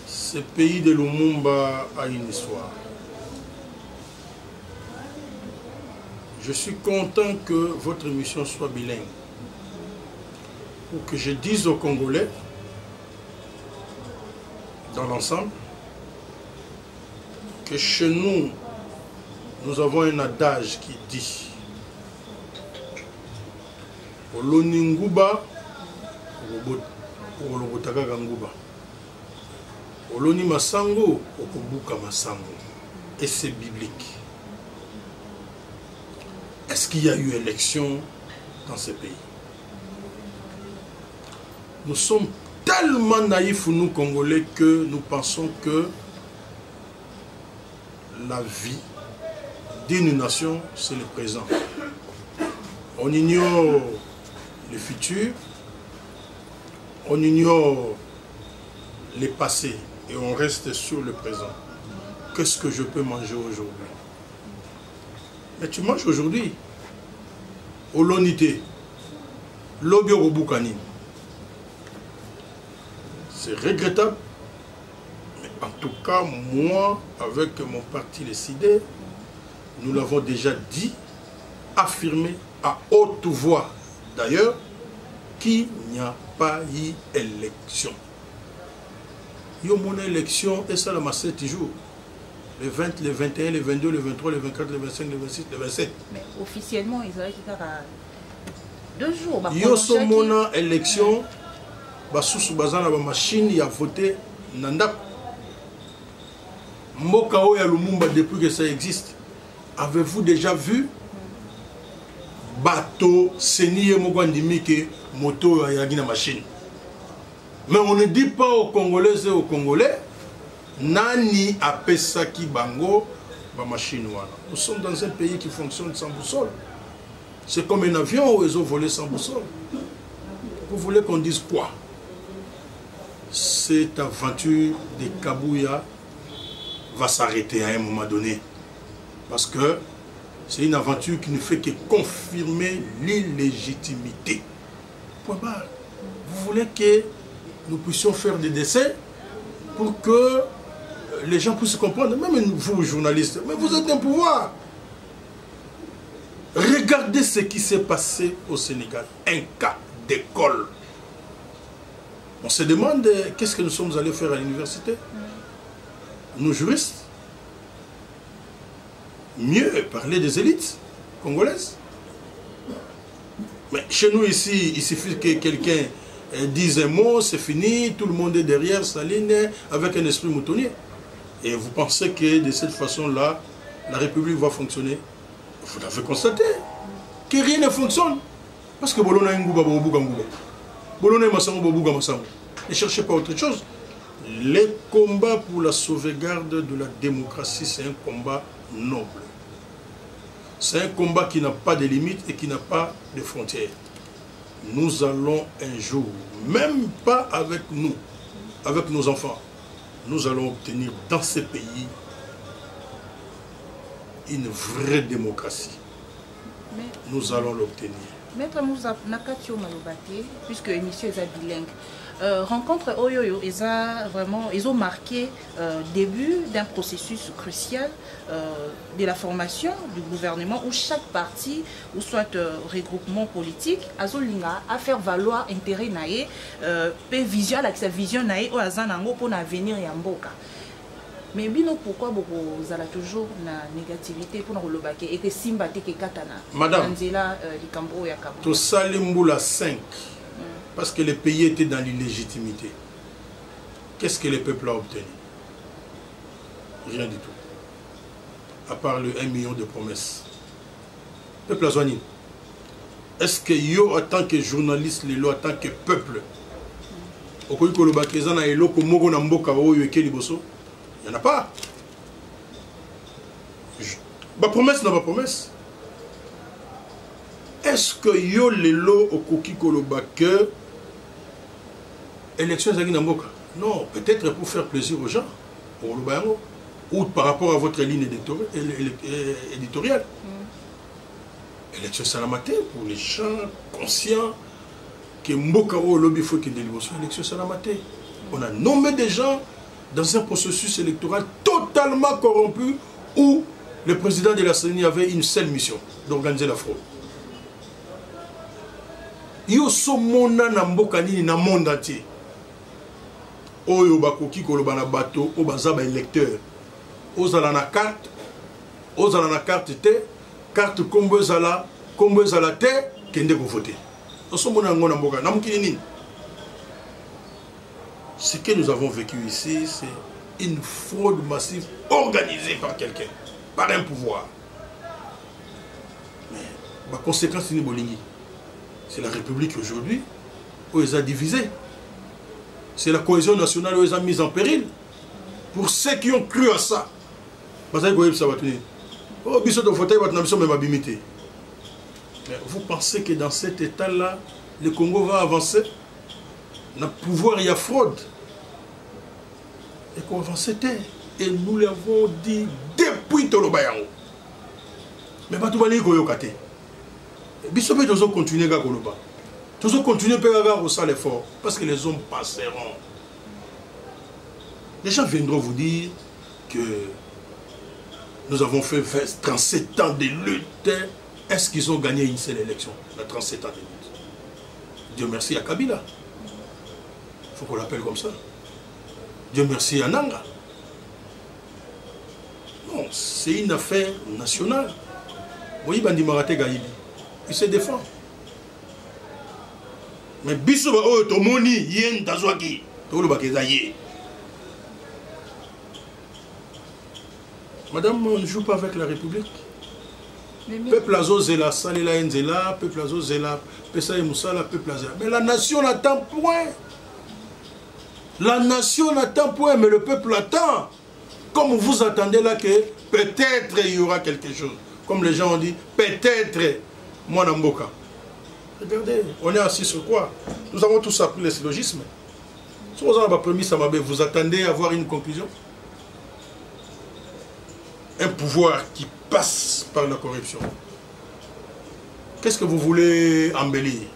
Ce pays de Lumumba a une histoire. Je suis content que votre émission soit bilingue. Pour que je dise aux Congolais, dans l'ensemble, que chez nous, nous avons un adage qui dit Oloni nguba, olobotaka nguba. Oloni masango, okobuka masango. Et c'est biblique. Est-ce qu'il y a eu élection dans ce pays? Nous sommes tellement naïfs, nous Congolais, que nous pensons que la vie d'une nation, c'est le présent. On ignore le futur, on ignore le passé et on reste sur le présent. Qu'est-ce que je peux manger aujourd'hui? Mais tu manges aujourd'hui. Olonité, l'obio bukani. C'est regrettable. Mais en tout cas, moi, avec mon parti les CIDE, nous l'avons déjà dit, affirmé à haute voix d'ailleurs, qu'il n'y a pas eu élection. Il y a eu une élection et ça l'a 7 jours. Le 20, le 21, le 22, le 23, le 24, le 25, le 26, le 27. Mais officiellement, ils avaient été à 2 jours. Il y a eu une élection, sous la machine, il y a voté Nandap. Mbokao ya Lumumba depuis que ça existe. Avez-vous déjà vu bateau Seniye Mogwandimi que moto ya na machine? Mais on ne dit pas aux Congolais et aux Congolais nani apesaki bango ba machine wana. Nous sommes dans un pays qui fonctionne sans boussole. C'est comme un avion où ils ont volé sans boussole. Vous voulez qu'on dise quoi? Cette aventure de Kabouya va s'arrêter à un moment donné. Parce que c'est une aventure qui ne fait que confirmer l'illégitimité. Point barre. Vous voulez que nous puissions faire des décès pour que les gens puissent comprendre, même vous journalistes, mais vous êtes un pouvoir. Regardez ce qui s'est passé au Sénégal. Un cas d'école. On se demande qu'est-ce que nous sommes allés faire à l'université. Nos juristes. Mieux parler des élites congolaises. Mais chez nous ici, il suffit que quelqu'un dise un mot, c'est fini, tout le monde est derrière sa ligne avec un esprit moutonnier. Et vous pensez que de cette façon-là, la République va fonctionner? Vous l'avez constaté, que rien ne fonctionne. Parce que Bolona Ngouba, Bobuga Ngouba. Bolona Masango, Bobuga Masango. Ne cherchez pas autre chose. Les combats pour la sauvegarde de la démocratie, c'est un combat noble. C'est un combat qui n'a pas de limites et qui n'a pas de frontières. Nous allons un jour, même pas avec nous, avec nos enfants, nous allons obtenir dans ces pays une vraie démocratie. Mais nous allons l'obtenir. Maître Moussa Nakatio Malobate, puisque l'émission est bilingue, rencontre Oyoyo, ils ont marqué début d'un processus crucial de la formation du gouvernement où chaque parti, ou soit regroupement politique, a faire valoir intérêt naé, vision la vision naé au azanango pour l'avenir yamboka. Mais pourquoi vous avez toujours la négativité pour nous lobaki et que Simba te katana? Madame, tout ça l'imboula 5 parce que le pays était dans l'illégitimité. Qu'est-ce que le peuple a obtenu? Rien du tout. À part le 1 million de promesses. Le peuple a soigné. Est-ce que yo, en tant que journaliste, en tant que peuple, il n'y en a pas. Ma promesse n'a pas promesse. Est-ce que yo lelo okoki koloba que élection zaki na mboka? Non, peut-être pour faire plaisir aux gens, pour le ou par rapport à votre ligne éditoriale. Élection salamate pour les gens conscients que Mboka ou lobby faut qu'il y ait des élections, ça l'a maté. On a nommé des gens dans un processus électoral totalement corrompu où le président de la CENI avait une seule mission, d'organiser la fraude. Yo somona na mboka nini na monde entier. Oyo bakoki koloba na bato o bazaba électeur. Ozala na carte, ozala na carte te, carte kombo ezala te, kende ko voter. Osomona ngo na mboka na mukini nini. Ce que nous avons vécu ici, c'est une fraude massive organisée par quelqu'un, par un pouvoir. Mais la conséquence, c'est Bolingi. C'est la République aujourd'hui où elle a divisé. C'est la cohésion nationale où elle a mise en péril. Pour ceux qui ont cru à ça. Mais vous pensez que dans cet état-là, le Congo va avancer? Le pouvoir, il y a fraude. Et qu'on va avancer. Et nous l'avons dit depuis Tolobayango. Mais pas tout le monde est à Bissope doit continuer à Koloba. Doit continuer à faire ça l'effort. Parce que les hommes passeront. Les gens viendront vous dire que nous avons fait 37 ans de lutte. Est-ce qu'ils ont gagné une seule élection? La 37 ans de lutte. Dieu merci à Kabila. Il faut qu'on l'appelle comme ça. Dieu merci à Nanga. Non, c'est une affaire nationale. Vous voyez, Marate Gaïbi, il se défend. Mais Bissoba, oh, Tomoni, Yen, Tazwaki, Tolobakezaye. Madame, on ne joue pas avec la République. Peuple Azo Zela, Salela Nzela, peuple Azo Zela, Pesa Moussala, peuple Azela. Mais la nation n'attend point. La nation n'attend point, mais le peuple attend. Comme vous attendez là que peut-être il y aura quelque chose. Comme les gens ont dit, peut-être moi Namboka. Regardez, on est assis sur quoi? Nous avons tous appris le syllogisme. Si vous avez promis Samabé, vous attendez à avoir une conclusion? Un pouvoir qui passe par la corruption. Qu'est-ce que vous voulez embellir?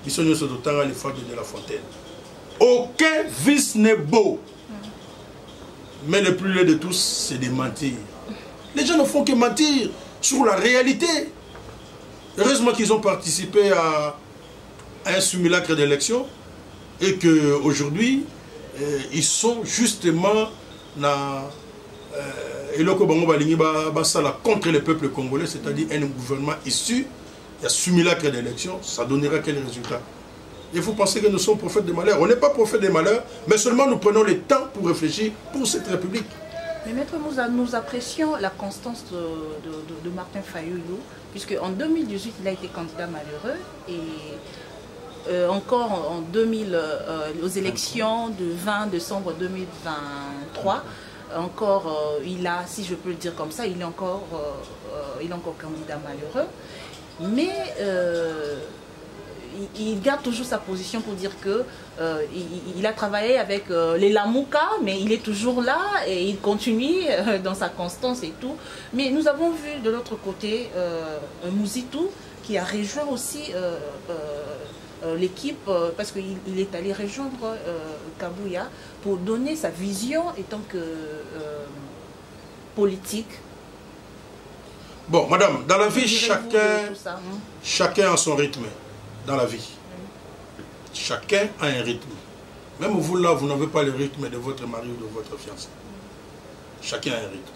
Ils sont sur le temps à l'effort de La Fontaine. Aucun vice n'est beau. Mais le plus laid de tous, c'est de mentir. Les gens ne font que mentir sur la réalité. Heureusement qu'ils ont participé à un simulacre d'élection et qu'aujourd'hui, ils sont justement contre le peuple congolais, c'est-à-dire un gouvernement issu d'un simulacre d'élection. Ça donnera quel résultat? Et vous pensez que nous sommes prophètes des malheurs? On n'est pas prophètes des malheurs, mais seulement nous prenons le temps pour réfléchir pour cette République. Mais maître, nous apprécions la constance de Martin Fayulu, puisque en 2018, il a été candidat malheureux, et encore en 2000, aux élections de 20 décembre 2023, encore, il a, si je peux le dire comme ça, il est encore candidat malheureux. Mais il garde toujours sa position pour dire que il a travaillé avec les Lamouka, mais il est toujours là et il continue dans sa constance et tout. Mais nous avons vu de l'autre côté Mouzitou qui a rejoint aussi l'équipe parce qu'il est allé rejoindre Kabouya pour donner sa vision en tant que politique. Bon, madame, dans la vie, chacun a son rythme. Dans la vie. Chacun a un rythme. Même vous là, vous n'avez pas le rythme de votre mari ou de votre fiancé. Chacun a un rythme.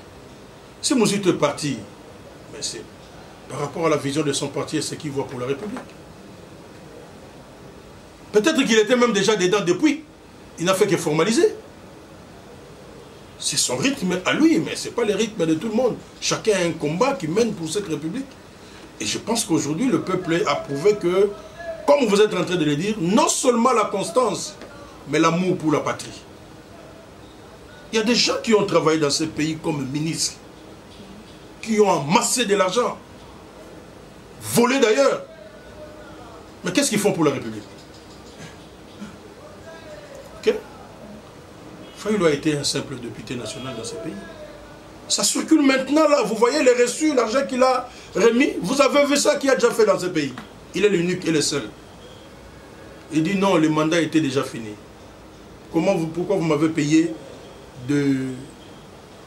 Si Mouzito est parti, mais c'est par rapport à la vision de son parti et ce qu'il voit pour la République. Peut-être qu'il était même déjà dedans depuis. Il n'a fait que formaliser. C'est son rythme à lui, mais ce n'est pas le rythme de tout le monde. Chacun a un combat qui mène pour cette République. Et je pense qu'aujourd'hui, le peuple a prouvé que, comme vous êtes en train de le dire, non seulement la constance, mais l'amour pour la patrie. Il y a des gens qui ont travaillé dans ce pays comme ministres, qui ont amassé de l'argent, volé d'ailleurs. Mais qu'est-ce qu'ils font pour la République? Ok? Fayulu a été un simple député national dans ce pays. Ça circule maintenant là, vous voyez les reçus, l'argent qu'il a remis. Vous avez vu ça qu'il a déjà fait dans ce pays. Il est l'unique et le seul. Il dit non, le mandat était déjà fini. Pourquoi vous m'avez payé de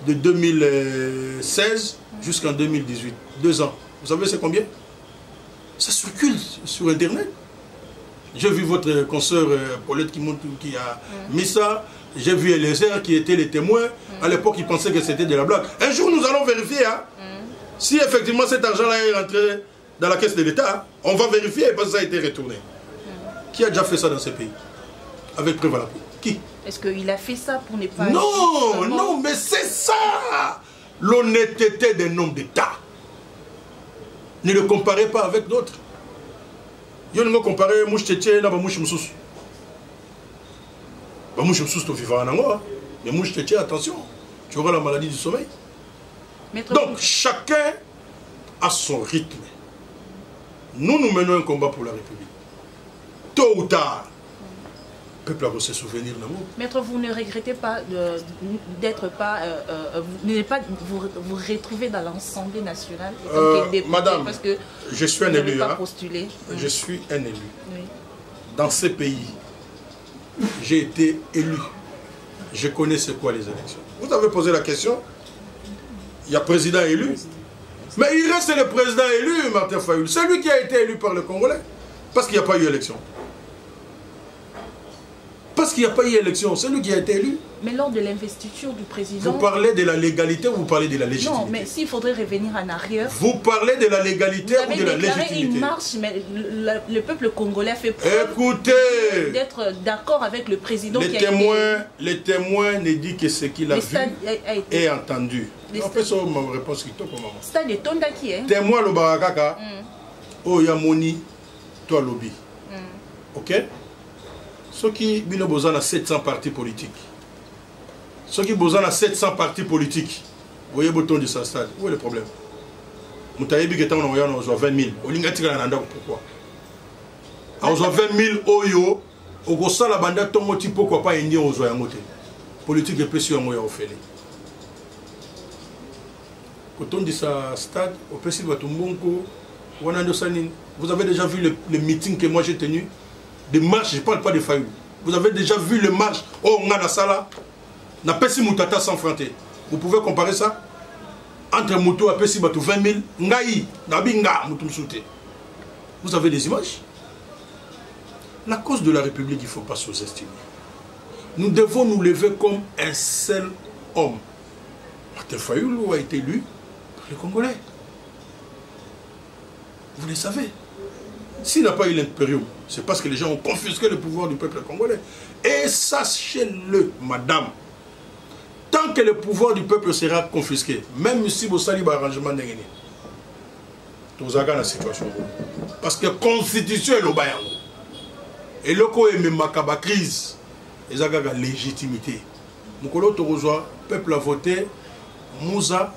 2016 jusqu'en 2018? 2 ans. Vous savez c'est combien? Ça circule sur Internet. J'ai vu votre consoeur Paulette qui a mis ça. J'ai vu Eliezer qui était les témoins. À l'époque, ils pensaient que c'était de la blague. Un jour, nous allons vérifier. Hein, si effectivement cet argent-là est rentré dans la caisse de l'État, on va vérifier parce que ça a été retourné. Qui a déjà fait ça dans ce pays? Avec preuve à l'appui. Qui? Est-ce qu'il a fait ça pour ne pas... Non, non, mais c'est ça l'honnêteté d'un homme d'État. Ne le comparez pas avec d'autres. Yo ne comparer mouche tchétché na ba mouche moussous. Ba mouche moussous to vivant en ango. Mais mouche tchétché, attention, tu auras la maladie du sommeil. Donc chacun a son rythme. Nous menons un combat pour la République. Tôt ou tard, le peuple va se souvenir d'amour. Maître, vous ne regrettez pas d'être pas, vous retrouver dans l'Assemblée nationale Madame, parce que je suis un élu. Pas postulé. Je suis un élu. Oui. Dans ces pays, j'ai été élu. Je connais c'est quoi les élections. Vous avez posé la question. Il y a président élu. Mais il reste le président élu, Martin Fayoul. C'est lui qui a été élu par le Congolais. Parce qu'il n'y a pas eu élection. Parce qu'il n'y a pas eu élection, c'est lui qui a été élu. Mais lors de l'investiture du président... Vous parlez de la légalité ou vous parlez de la légitimité? Non, mais s'il faudrait revenir en arrière... Vous parlez de la légalité ou de la légitimité? Vous avez déclaré une marche, mais le peuple congolais a fait preuve d'être d'accord avec le président qui a été... Les témoins ne disent que ce qu'il a vu et entendu. En fait, c'est ma réponse qui tombe pour maman. Stade de Tonda qui est... Témoin le barakaka, oh yamoni, toi lobby. Ok? Ceux qui ont besoin de 700 partis politiques. Ceux qui ont besoin de 700 partis politiques. Vous voyez le bouton de ce stade. Où est le problème? Vous avez dit que nous avons 20 000. Pourquoi? On a 20 000 oyo. On a la bande de type pourquoi pas indien aux oyo. Politique de pression moya au fait. Quand on dit ça stade, au Pessi Batumbonko, vous avez déjà vu le meeting que moi j'ai tenu? Des marches, je ne parle pas de Fayoul. Vous avez déjà vu le marche? Oh, on a la sala. Na Pessi Moutata sans frontière. Vous pouvez comparer ça? Entre Moutou et Pessi Batou 20 000. Ngaï, Nabinga, Moutou Msouté. Vous avez des images? La cause de la République, il ne faut pas sous-estimer. Nous devons nous lever comme un seul homme. Martin Fayoul a été élu par les Congolais. Vous le savez. S'il n'a pas eu l'impérium, c'est parce que les gens ont confisqué le pouvoir du peuple congolais. Et sachez-le, madame, tant que le pouvoir du peuple sera confisqué, même si vous salez l'arrangement de Guinée, vous avez la situation. Parce que la constitution est le bayan. Et le coup est même la crise. Ils ont la légitimité. Le peuple a voté, Moussa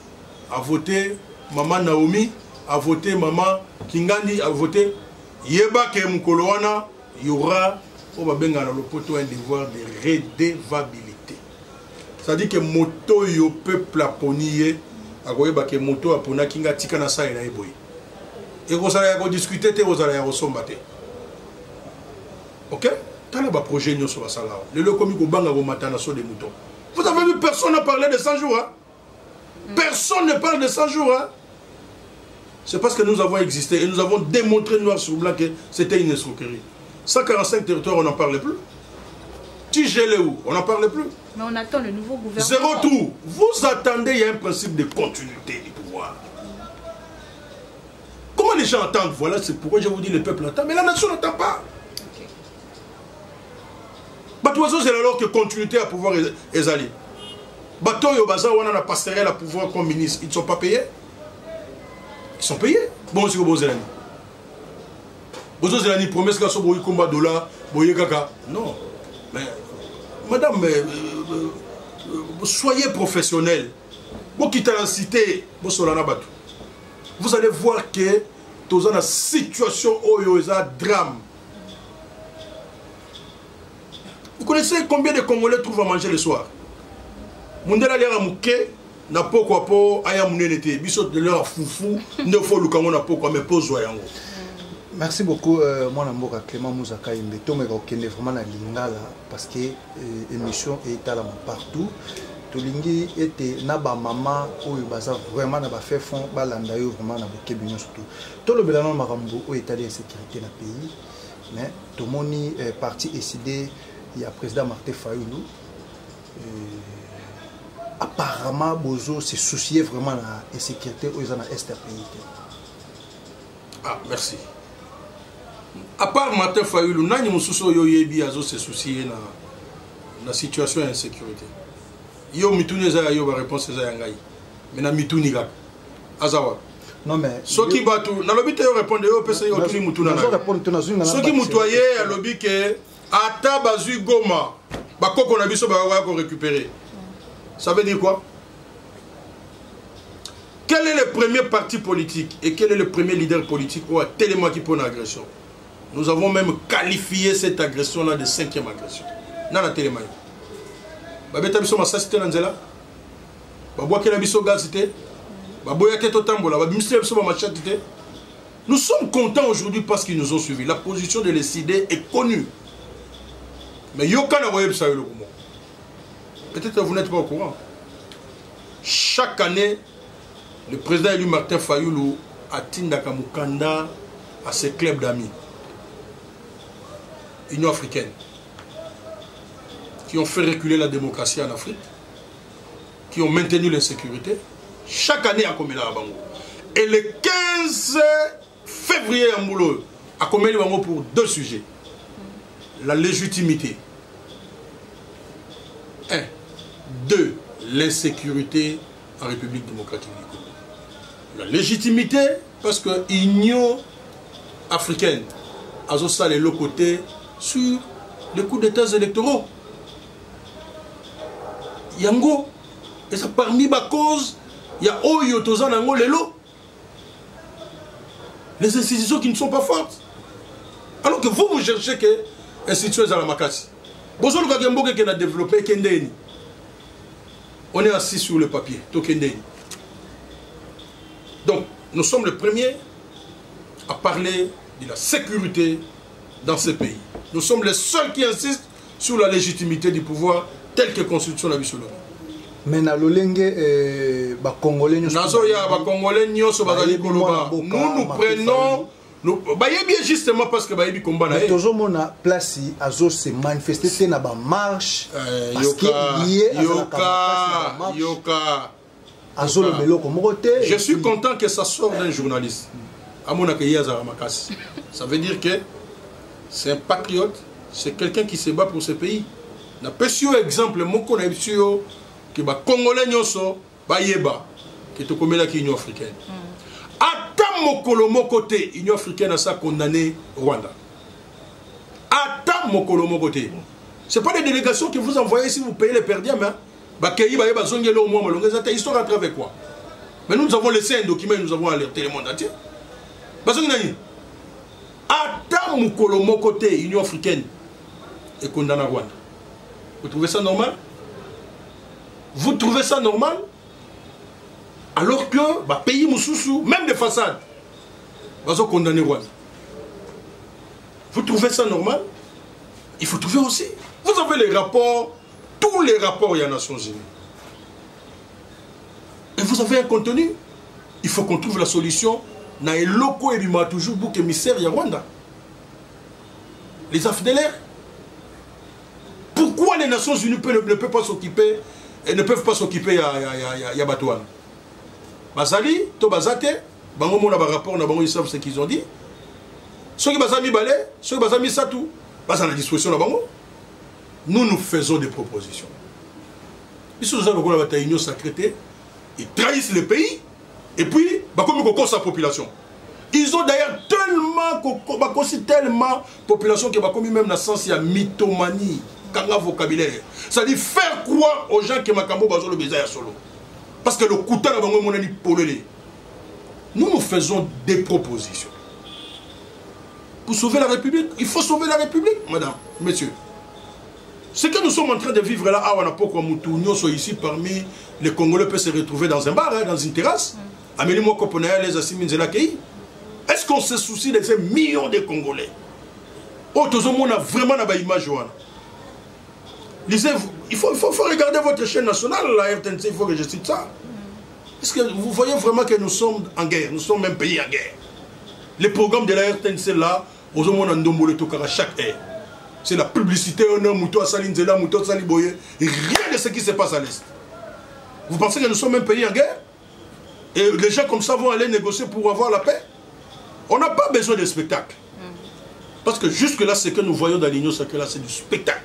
a voté, Maman Naomi a voté, Maman Kingani a voté. Yeba ke mukoloana, il y aura un devoir de redevabilité. C'est-à-dire que moto yo peuple aponiye, agoyeba ke moto apona kinga tika na sa ina eboy. Et vous allez discuter, vous allez resombater. Ok? T'as ba projet nyo sur la sala. Le lokomi ko banga go matana so des moutons. Vous avez vu personne n'a parlé de 100 jours, hein? Personne ne parle de 100 jours, hein? C'est parce que nous avons existé et nous avons démontré noir sur blanc que c'était une escroquerie. 145 territoires, on n'en parlait plus. Tigeleu, on n'en parlait plus. Mais on attend le nouveau gouvernement. Zéro tout. Vous attendez, il y a un principe de continuité du pouvoir. Comment les gens attendent? Voilà, c'est pourquoi je vous dis le peuple attend, mais la nation n'attend pas. Batouazo, c'est alors que continuité à pouvoir est allé. Bateau et Obaza, on a passerelle à pouvoir comme ministre. Ils ne sont pas payés? Ils sont payés. Bon, c'est que Bozélani. Bozélani, promesse qu'il y a un combat de dollar, boye kaka. Non. Mais, madame, soyez professionnel. Vous quittez la cité, vous allez voir que dans la situation où il y a un drame. Vous connaissez combien de Congolais trouvent à manger le soir? Mundela lera mouké. Na poko po aya munene te biso de leur foufou ne fo lukango na poko mais pozo yango Merci beaucoup, moi Namboka Clément Mouzaka Imbeto, mais on est vraiment à Lingala parce que l'émission est à la partout. Tolingi était naba maman ou baza vraiment naba fait fond balanda yo vraiment naba kebinyo surtout. Tout le bilan marambo au état de sécurité dans pays, mais tout le monde est parti décider il y a président Martin Fayoulou. Apparemment Bozo se souciait vraiment de la sécurité aux en est pays. Ah merci. À part Martin Fayoulou, nani mususo yo yebi azo se soucier na la situation d'insécurité. Yo mituni za yo ba réponse za yangai. Mais na mituni ga. Azawa. Non mais soki batu na lobi te yo répondre yo pesa yo tuni mutuna na. Soki mutoye a lobi ke ata bazui goma ba koko na biso ba wa ko récupérer. Ça veut dire quoi? Quel est le premier parti politique et quel est le premier leader politique ou a tellement qui pose une agression? Nous avons même qualifié cette agression-là de 5e agression. Nana télémaï. Babeta biso masasité nanzela. Babwa kela biso gazité. Baboya keto tambola. Babimiste biso machatité. Nous sommes contents aujourd'hui parce qu'ils nous ont suivis. La position de l'ECD est connue. Mais yoka na voye bisayo le comment. Peut-être que vous n'êtes pas au courant. Chaque année, le président élu Martin Fayoulou a Tindaka Mukanda à ses clubs d'amis. Union africaine. Qui ont fait reculer la démocratie en Afrique. Qui ont maintenu l'insécurité. Chaque année à Komela à Bango. Et le 15 février à Moulo, à Komela Bango pour 2 sujets. La légitimité. 1. 2. L'insécurité en République démocratique du Congo. La légitimité, parce que l'Union africaine a aussi les côtés sur les coups d'État électoraux. Yango, et ça parmi ma cause, il y a Oyo Tozan Nango Lelo. Les institutions qui ne sont pas fortes. Alors que vous cherchez que les institutions à la Makasi. Bonjour le Kagembo qui a développé Kendeni. On est assis sur le papier, Tokendeni. Donc, nous sommes les premiers à parler de la sécurité dans ce pays. Nous sommes les seuls qui insistent sur la légitimité du pouvoir tel que la Constitution l'a vu sur le monde. Mais na lolenge ba Congolais nous prenons bien justement parce que bayebi combat na toujours mona place azo se manifester na ba marche parce que yoka azo le melo comme côté. Je suis content que ça sorte d'un journaliste. Amona ke yaza makasi. Ça veut dire que c'est un patriote, c'est quelqu'un qui se bat pour ce pays. Na pesio exemple moko na bisio que ba Congolais nyoso ba yeba que to komela ki Union africaine. Ata mokolo mokote Union africaine a ça condamné Rwanda. Ata mokolo mokote. C'est pas des délégations que vous envoyez si vous payez les perdiens mais ba keyi ba yeba zongelo mo malonga ça histoire à travers quoi. Mais nous avons laissé un document et nous avons alerté le monde entier. Parce que nani ata mokolo mokote Union africaine est condamné Rwanda. Vous trouvez ça normal? Vous trouvez ça normal? Alors que bah, pays Moussoussou, même des façades, va se condamner Rwanda. Vous trouvez ça normal? Il faut trouver aussi. Vous avez les rapports, tous les rapports il y a Nations Unies. Et vous avez un contenu. Il faut qu'on trouve la solution. Na eloko ebima toujours bouc émissaire il y a Rwanda. Les AFDLR. Pourquoi les Nations Unies ne peuvent pas s'occuper et ne peuvent pas s'occuper ya Batouane? Bazali, to bazate, bango mona ba rapport na bango ils savent ce qu'ils ont dit. Ceux qui bazami balé, ceux qui bazami satou, basa la disposition na bango. Nous faisons des propositions. Ils sont dans la bataille union sacrée, ils trahissent le pays et puis bah comme ils sa population. Ils ont d'ailleurs tellement population que bah comme même na sens il y a mythomanie. Vocabulaire. Ça dit faire croire aux gens que Makambo Bazo le Bézaya solo. Parce que le couteau n'a pas polélé. Nous faisons des propositions. Pour sauver la République, il faut sauver la République, madame, messieurs. Ce que nous sommes en train de vivre là, nous sommes ici parmi les Congolais peuvent se retrouver dans un bar, dans une terrasse. Amélie Mokoponaya les Assimines et la Kei. Est-ce qu'on se soucie de ces millions de Congolais? Oh, tout le monde a vraiment une image. Il faut regarder votre chaîne nationale, la RTNC, il faut que je cite ça. Est-ce que vous voyez vraiment que nous sommes en guerre? Nous sommes même pays en guerre. Les programmes de la RTNC là, aux hommes en Ndombole Tokara chaque heure. C'est la publicité, on a Mouto Salinzela, Mouto Saliboye. Rien de ce qui se passe à l'Est. Vous pensez que nous sommes un pays en guerre? Et les gens comme ça vont aller négocier pour avoir la paix? On n'a pas besoin de spectacle. Parce que jusque-là, ce que nous voyons dans l'Union sacrée, c'est du spectacle.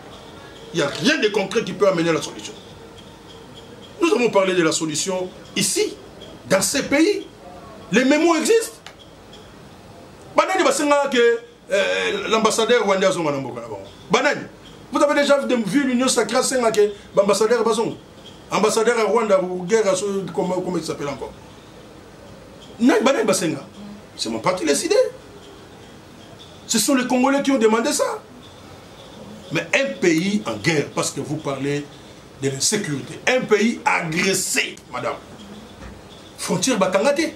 Il n'y a rien de concret qui peut amener la solution. Nous avons parlé de la solution ici, dans ces pays. Les mémos existent. L'ambassadeur rwandais vous avez déjà vu l'Union sacrée l'ambassadeur Bazon, ambassadeur à Rwanda ou guerre, comment il s'appelle encore? C'est mon parti décidé. Ce sont les Congolais qui ont demandé ça. Mais un pays en guerre, parce que vous parlez de l'insécurité, un pays agressé, madame. Frontière Bakangate.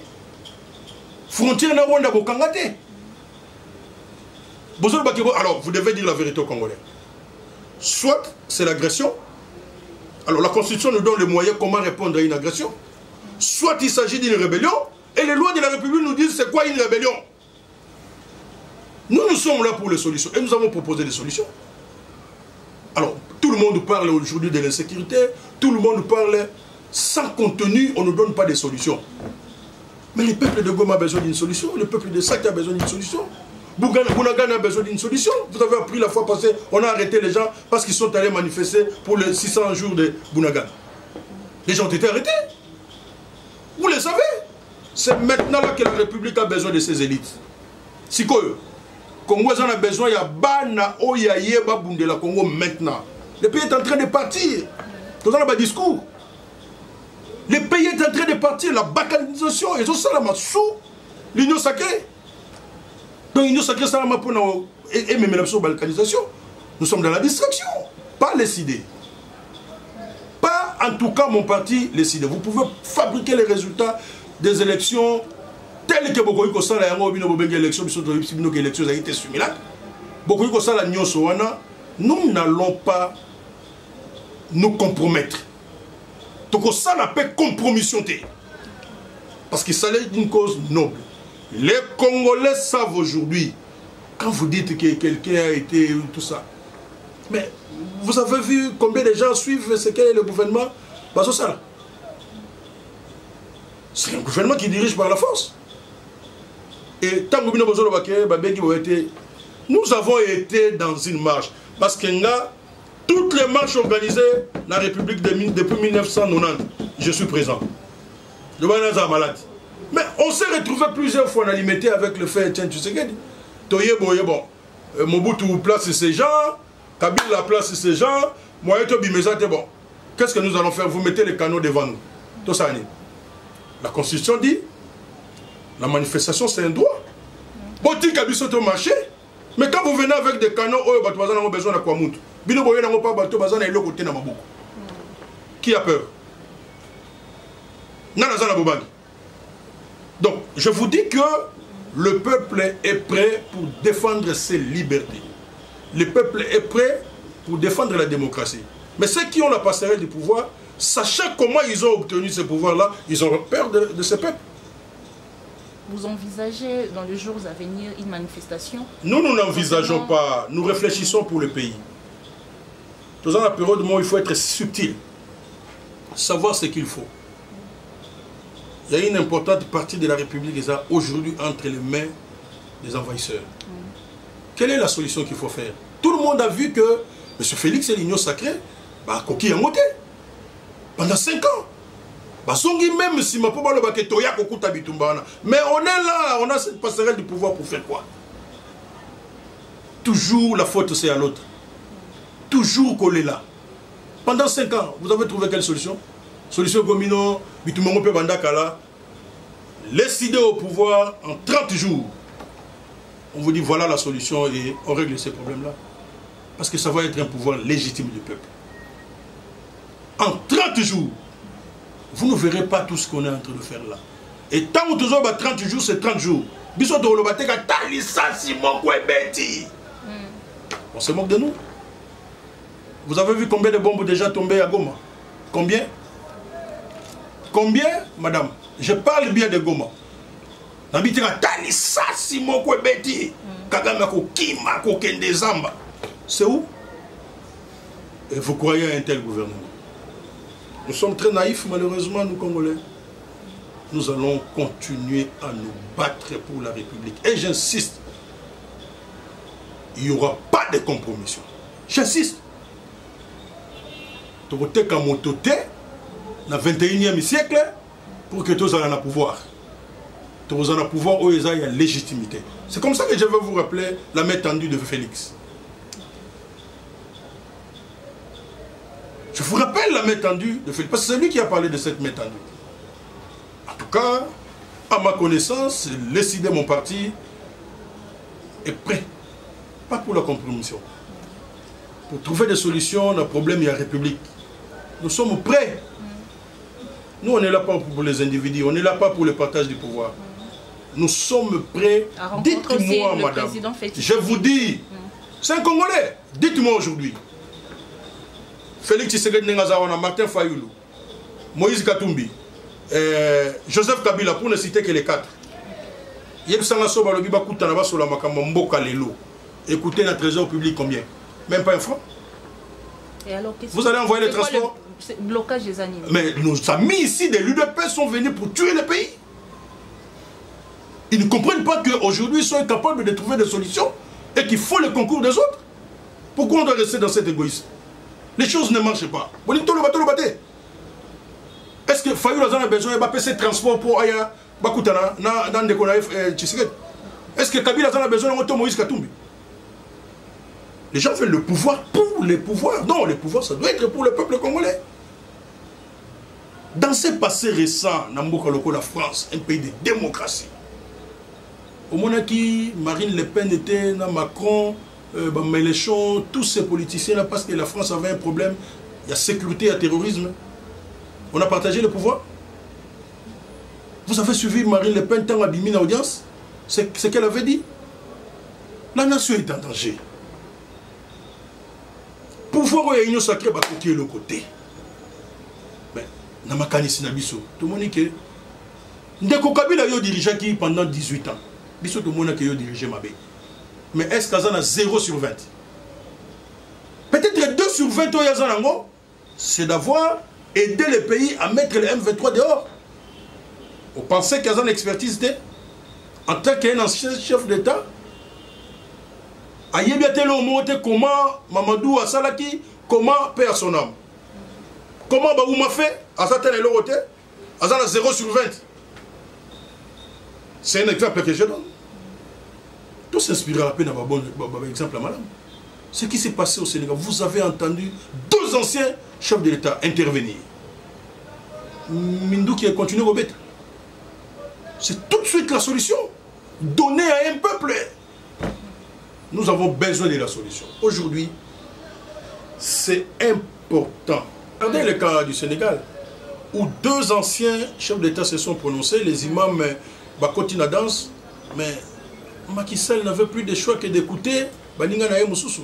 Frontière na Rwanda Bakangate. Alors, vous devez dire la vérité aux Congolais. Soit c'est l'agression. Alors, la Constitution nous donne les moyens comment répondre à une agression. Soit il s'agit d'une rébellion. Et les lois de la République nous disent c'est quoi une rébellion. Nous sommes là pour les solutions. Et nous avons proposé des solutions. Alors, tout le monde parle aujourd'hui de l'insécurité. Tout le monde parle sans contenu. On ne nous donne pas de solutions. Mais le peuple de Goma a besoin d'une solution. Le peuple de Sake a besoin d'une solution. Bounagan a besoin d'une solution. Vous avez appris la fois passée, on a arrêté les gens parce qu'ils sont allés manifester pour les 600 jours de Bounagan. Les gens ont été arrêtés. Vous le savez. C'est maintenant là que la République a besoin de ses élites. Si quoi, Congo en a besoin, il y a Bana Oyaye Babundela Congo maintenant. Le pays est en train de partir. Tout ça, discours. Le pays est en train de partir. La balkanisation, et tout ça, là, sous l'Union sacrée. Donc l'Union sacrée, ça, là, pour nous, et même la balkanisation. Nous sommes dans la distraction. Pas les idées. Pas, en tout cas, mon parti, les idées. Vous pouvez fabriquer les résultats des élections telles que beaucoup de gens nous n'allons pas nous compromettre. Donc ça n'a pas compromission. Parce qu'il s'agit d'une cause noble. Les Congolais savent aujourd'hui, quand vous dites que quelqu'un a été tout ça, mais vous avez vu combien de gens suivent ce qu'est le gouvernement? C'est un gouvernement qui dirige par la force. Et tant que nous avons été dans une marche. Parce que toutes les marches organisées dans la République depuis 1990, je suis présent. Je suis malade. Mais on s'est retrouvé plusieurs fois en alimenter avec le fait, tiens, tu sais que Mobutu place ces gens, Kabila place ces gens, Moïto Bimeza, bon. Qu'est-ce que nous allons faire? Vous mettez les canaux devant nous. Tout ça. La Constitution dit, la manifestation c'est un droit. Boti Kabiso au marché, mais quand vous venez avec des canons, vous avez besoin de quoi moutre. Qui a peur? Donc, je vous dis que le peuple est prêt pour défendre ses libertés. Le peuple est prêt pour défendre la démocratie. Mais ceux qui ont la passerelle du pouvoir, sachant comment ils ont obtenu ce pouvoir-là, ils ont peur de ce peuple. Vous envisagez dans les jours à venir une manifestation? Nous n'envisageons pas. Nous réfléchissons pour le pays. Dans la période où il faut être subtil. Savoir ce qu'il faut. Il y a une importante partie de la République qui est aujourd'hui entre les mains des envahisseurs. Quelle est la solution qu'il faut faire? Tout le monde a vu que M. Félix et l'Union sacrée, coquille a monté. Pendant 5 ans. Même si mais on est là, on a cette passerelle du pouvoir pour faire quoi? Toujours la faute c'est à l'autre. Toujours collé là. Pendant 5 ans, vous avez trouvé quelle solution? Solution Gomino, Bitumongo Bandakala. Les idées au pouvoir en 30 jours. On vous dit voilà la solution et on règle ces problèmes-là. Parce que ça va être un pouvoir légitime du peuple. En 30 jours. Vous ne verrez pas tout ce qu'on est en train de faire là. Et tant que vous avez 30 jours, c'est 30 jours. Biso to lobate ka talisa Simon Kwebeti. On se moque de nous. Vous avez vu combien de bombes déjà tombées à Goma? Combien? Combien, madame? Je parle bien de Goma. N'habitez ka talisa Simon Kwebeti. Kagame ko kima ko kende zamba. C'est où? Et vous croyez à un tel gouvernement? Nous sommes très naïfs, malheureusement, nous Congolais. Nous allons continuer à nous battre pour la République. Et j'insiste, il n'y aura pas de compromission. J'insiste. Tu vas te camototer dans le 21e siècle pour que tous aient le pouvoir. Tous aient le pouvoir où ils aient la légitimité. C'est comme ça que je veux vous rappeler la main tendue de Félix. Je vous rappelle la main tendue de Félix, parce que c'est lui qui a parlé de cette main tendue. En tout cas, à ma connaissance, l'ECD, mon parti, est prêt. Pas pour la compromission. Pour trouver des solutions, le problème, il y a la République. Nous sommes prêts. Nous, on n'est là pas pour les individus, on n'est là pas pour le partage du pouvoir. Nous sommes prêts. Dites-moi, madame, je vous dis, c'est un Congolais. Dites-moi aujourd'hui. Félix Tshisekedi Nengazawana, Martin Fayoulou, Moïse Katumbi, Joseph Kabila, pour ne citer que les quatre. Écoutez notre trésor public combien? Même pas un franc. Et alors, vous allez envoyer les transports. Le blocage des animaux. Mais nos amis ici de l'UDP sont venus pour tuer le pays. Ils ne comprennent pas qu'aujourd'hui ils sont incapables de trouver des solutions et qu'il faut le concours des autres. Pourquoi on doit rester dans cet égoïsme? Les choses ne marchent pas. Est-ce que Fayou a besoin de passer transport pour Aya Bakutana dans des Tshisekedi? Est-ce que Kabila a besoin de Moïse Katumbi? Les gens veulent le pouvoir pour les pouvoirs. Non, le pouvoir, ça doit être pour le peuple congolais. Dans ces passés récents, la France, un pays de démocratie. Au moment qui Marine Le Pen était dans Macron, Mélenchon, tous ces politiciens-là, parce que la France avait un problème, il y a sécurité, il y a terrorisme. On a partagé le pouvoir. Vous avez suivi Marine Le Pen tant à Bimine audience? C'est ce qu'elle avait dit. La nation est en danger. Pouvoir et union sacrée, qui est le côté. Mais, Namakani Sinabiso, tout le monde dit que Ndeko Kabila a dirigé qui pendant 18 ans. Biso tout le monde a dirigé Mabé. Mais est-ce qu'il y a 0 sur 20? Peut-être 2 sur 20 c'est d'avoir aidé le pays à mettre le M23 dehors. Vous pensez qu'il y a une expertise en tant qu'un ancien chef d'État? Aïe bien tel au comment Mamadou Asalaki, comment perd son âme? Comment Baouma fait? Azatel et l'autre, Azala 0 sur 20. C'est un exemple que je donne. Tout s'inspire à peine à un bon exemple à madame. Ce qui s'est passé au Sénégal, vous avez entendu 2 anciens chefs de l'État intervenir. Mindou qui a continué au bête. C'est tout de suite la solution. Donner à un peuple. Nous avons besoin de la solution. Aujourd'hui, c'est important. Regardez le cas du Sénégal, où 2 anciens chefs d'État se sont prononcés, les imams Bakoti Nadans, mais Macky Sall n'avait plus de choix que d'écouter Baninga Naye Moussousou.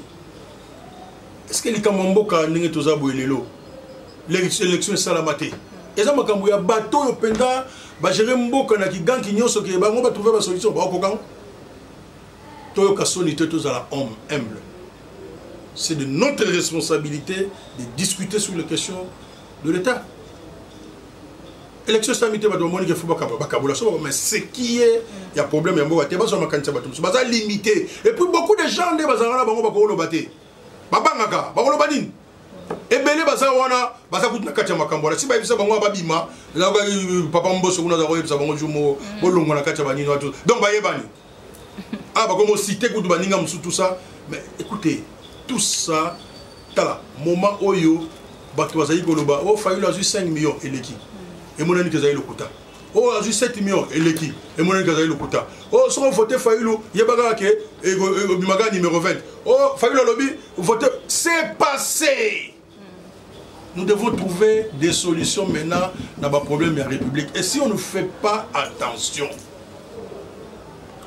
Est-ce que les Kamamboka n'ont pas boélelo? L'élection est salamate. Et ça, il y a un bateau au Penda, il y a un bateau qui gagne, qui va trouver la solution. C'est de notre responsabilité de discuter sur les questions de l'État. Élection stabilité, mais ce qui est, il y a un problème, il y a un limité. Et puis beaucoup de gens, ils ont battu. Et bien, les gens ont dit que si ils ont babima, papa Mbosso, donc, ah, bah, comme cité tout ça, mais écoutez, tout ça, tala, moment oyo, Batouazaï Goloba, oh, Fayou a juste 5 millions, et l'équipe. Et mon ami Kazaï Lokuta. Oh, a juste 7 millions, et l'équipe. Et mon ami Kazaï Lokuta. Oh, si on vote Fayou, Yabaga, et Bimaga numéro 20. Oh, Fayou Lobby, vote. C'est passé. Nous devons trouver des solutions maintenant dans le problème de la République. Et si on ne fait pas attention,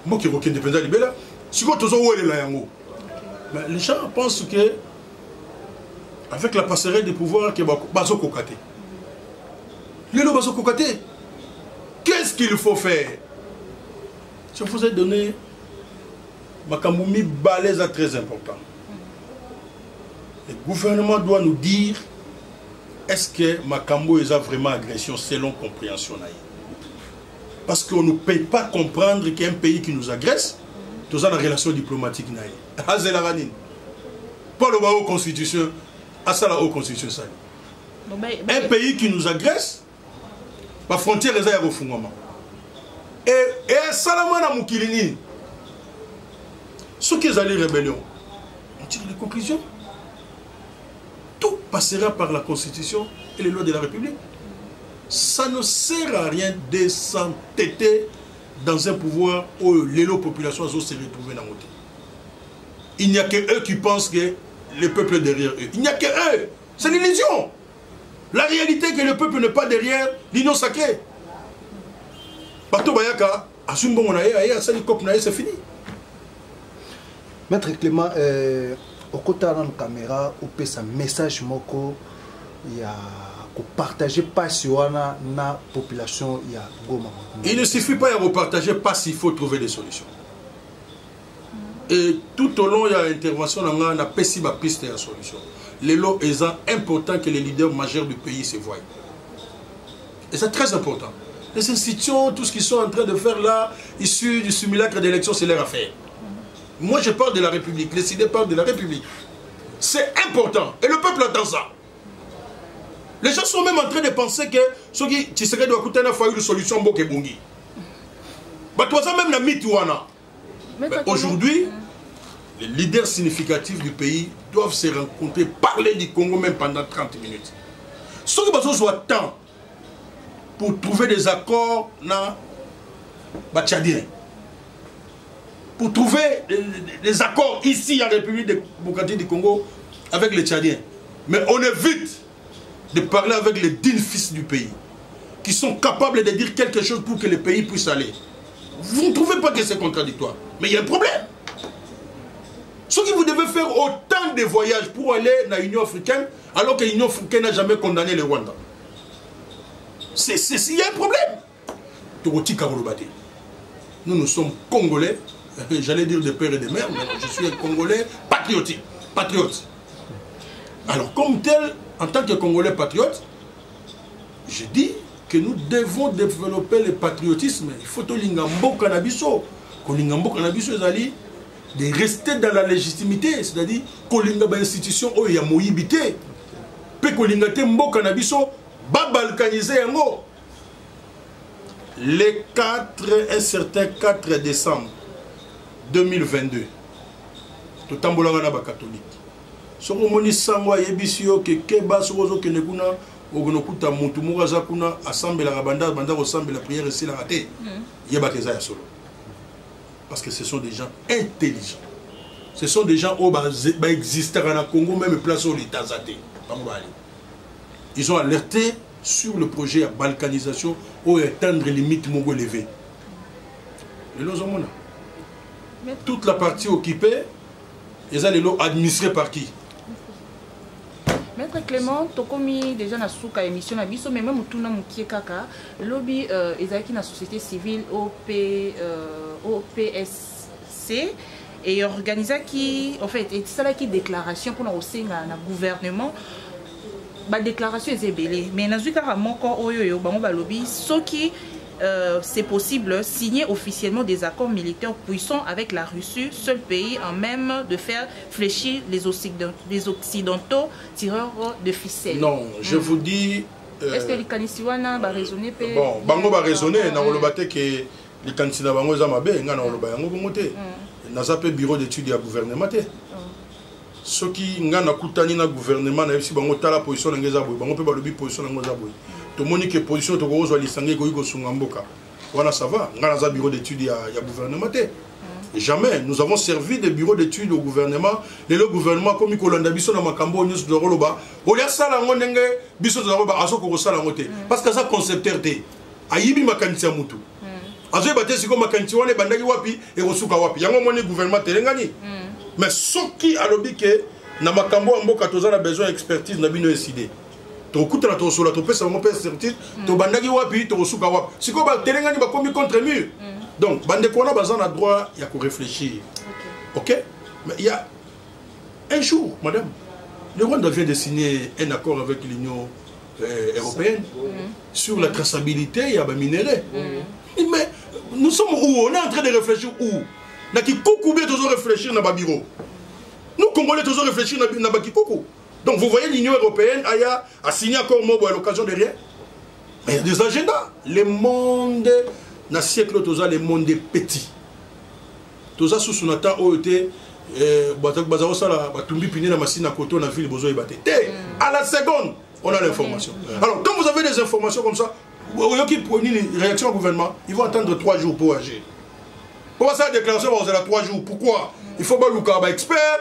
Moi qui recule indépendant libéral. Si vous avez là yango. Mais les gens pensent que avec la passerelle des pouvoirs que bazo kokate. Lelo bazo kokate. Qu'est-ce qu'il faut faire? Je vous ai donné Makamboumi balèze très important. Le gouvernement doit nous dire est-ce que Makambo est vraiment agression selon compréhension. Parce qu'on ne peut pas comprendre qu'un pays qui nous agresse, tout ça dans la relation diplomatique. Pas le haut constitution, à ça la haute constitution. Un pays qui nous agresse, la frontière est à refondement. Et Salamana Moukilini, ceux qui ont allé rébellion, on tire les conclusions. Tout passera par la Constitution et les lois de la République. Ça ne sert à rien de s'entêter dans un pouvoir où les populations vont se retrouver dans le monde. Il n'y a que eux qui pensent que le peuple est derrière eux. Il n'y a que eux. C'est l'illusion. La réalité est que le peuple n'est pas derrière l'union sacrée. Bato Bayaka, c'est fini. Maître Clément, au côté de la caméra, on peut un message moko, il y a partager pas sur la population, il y a Goma. Il ne suffit pas de partager pas s'il faut trouver des solutions. Et tout au long il y a intervention on a pessi ma piste de solution. Les lots est important que les leaders majeurs du pays se voient. Et c'est très important. Les institutions, tout ce qu'ils sont en train de faire là, issus du simulacre d'élection, c'est leur affaire. Moi, je parle de la République. Les idées parlent de la République. C'est important. Et le peuple attend ça. Les gens sont même en train de penser que ceux qui Tshisekedi doit coûter une solution Boke Bungi. Même la Mitouana. Aujourd'hui, les leaders significatifs du pays doivent se rencontrer, parler du Congo même pendant 30 minutes. Ceux qui ont temps pour trouver des accords dans les Tchadiens. Pour trouver des accords ici en République démocratique du Congo avec les Tchadiens. Mais on évite de parler avec les dignes fils du pays, qui sont capables de dire quelque chose pour que le pays puisse aller. Vous ne trouvez pas que c'est contradictoire, mais il y a un problème. Ce que vous devez faire autant de voyages pour aller dans l'Union africaine, alors que l'Union africaine n'a jamais condamné le Rwanda. Il y a un problème. Nous, nous sommes Congolais, j'allais dire de père et de mère, mais je suis un Congolais patriote. Alors, comme tel, en tant que Congolais patriote, je dis que nous devons développer le patriotisme. Il faut que l'Ingambo Cannabiso, de rester dans la légitimité, c'est-à-dire que l'Ingamba institution où il y a moïbité, puis que l'Ingate Mbo Cannabiso, va balkaniser un mot. Un certain 4 décembre 2022, tout en volant à catholique. Si on a sango yebisio que keba sozo que nekuna ogonokuta mutu muraza kuna assemble la banda ressemble la prière ici la raté. Yeba keza ya solo. Parce que ce sont des gens intelligents. Ce sont des gens qui existent dans le Congo même place où l'État zaté. Ils ont alerté sur le projet à balkanisation où atteindre les limites mongo élevées. Toute la partie occupée, ils sont administrés par qui? Maître Clément, Tokomi déjà na souka émission na biso mais même tout na mukie kaka lobby ezaki na société civile OPSC et organisé qui en fait et ça là qui déclaration pour aussi na gouvernement ba déclaration est belé mais na zuka moko oyo bango ba lobby ce qui c'est possible signer officiellement des accords militaires puissants avec la Russie, seul pays en même de faire fléchir les Occidentaux tireurs de ficelle. Non, je vous dis... Est-ce que les Kanisiwana va raisonner? Bon, Bango va raisonner, que les Kanisina Bango Zamabe, n'a pas bureau d'études à gouvernement. Ceux qui n'ont pas de gouvernement, si Bango a la position de Bango peut pas le position de tout le monde qui est position de voilà, ça va. Nous avons un bureau d'études à gouvernement. Jamais. Nous avons servi des bureaux d'études au gouvernement. Le gouvernement, comme il y a des Makambo, News de Roloba, parce que ça concepteur. Ayibi Makanisia Moutou. azo yeba te siko makanisi wana ebandaki wapi ekosuka wapi yango omoni gouvernement telengani mais soki alobi ke na makambo ya mboka toza na besoin expertise na bino eside tokutana tosola topesa bango mpe certitude tobandaki wapi tokosuka wapi sikoyo batelengani bakomi contre mur donc bandeko wana baza na droit ya koréfléchir ok mais il y a un jour madame le Rwanda vient de signer un accord avec l'Union européenne sur la traçabilité et à minéraux. Mais nous sommes où? On est en train de réfléchir où? Na Kikuku bien toujours réfléchir dans Babiro. Nous Congolais toujours réfléchir dans Bakikuku. Donc vous voyez l'Union européenne a signé un accord à l'occasion de rien. Mais il y a des agendas. Le monde, dans le siècle, le monde est petit. Tout ça sous son temps OET. À la seconde, on a l'information. Alors, quand vous avez des informations comme ça, vous voyez qu'ils prennent une réaction au gouvernement, ils vont attendre 3 jours pour agir. Pour ça, la déclaration, on va 3 jours. Pourquoi? Il faut que les experts,